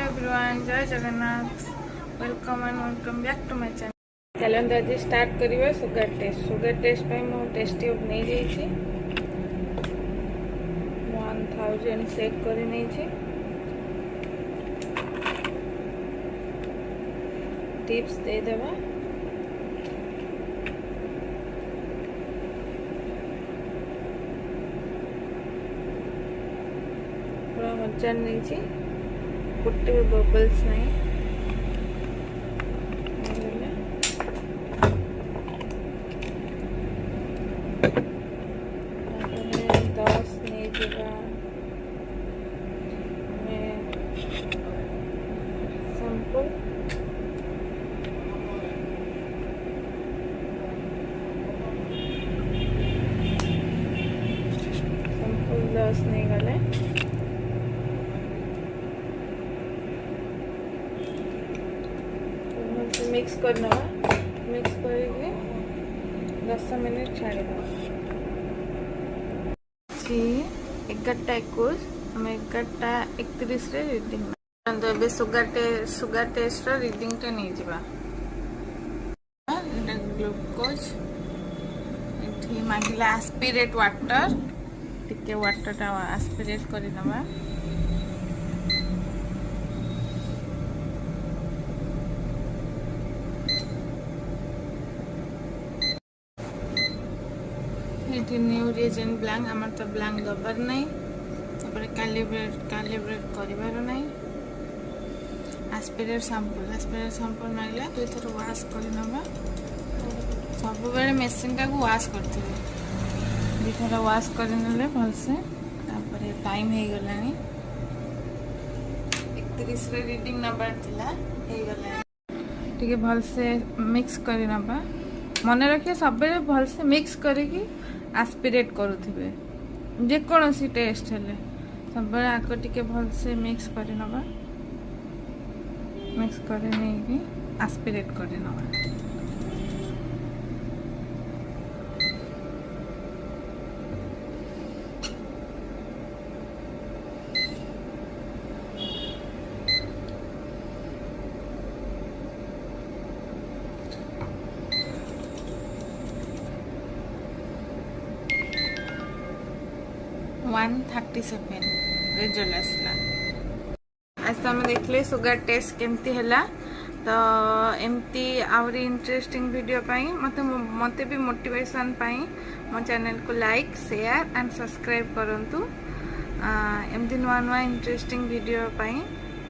Everyone, जय Jagannath. Welcome and welcome back to my channel. चलते आज स्टार्ट करिए सुगर टेस्ट। सुगर टेस्ट पे मु टेस्ट ट्यूब नहीं जाइए 1000 सेट कर नहीं टिप्स दे देवा। पूरा मजा नहीं गोटे भी बबल्स नहीं। दस नहीं जावा सैंपल सैंपल 10 नहीं गले मिक्स करना। मिक्स करके 10 मिनट छाड़ी देवा। 11:21 आम 11:31 रिडिंग सुगर टेस्ट रिडिंग टा नहीं जावा। ग्लूकोज ये मांगला एस्पिरेट वाटर टिके वाटर टा एस्पिरेट कर नवा। ये न्यू रिएजेंट ब्लैंक आमर तो ब्लैंक दबार नहीं कैलिब्रेट कर नहीं। एस्पिरेट सैंपल मांगला तो थर वाश कर नवा। सब बेले मेसीन टा को वाश करते दुथर वाश कर भलसे। टाइम हो गला 31 रिडिंग नबार टे भलसे मिक्स कर नवा। मन रखिए सब भलसे मिक्स करके एस्पिरेट करुवे जेकोसी टेस्ट हेले सब आग टे भलसे मिक्स कर नवा। मिक्स कर नहीं एस्पिरेट कर नवा। रिजल्ट आसला। आज तो देखले सुगर टेस्ट केमती हैला। तो एमती आवरी इंटरेस्टिंग वीडियो पाई मते भी मोटिवेशन पाई मो चैनल को लाइक शेयर एंड सब्सक्राइब करंतु। एमती नुआ नुआ इंटरेस्टिंग वीडियो पाई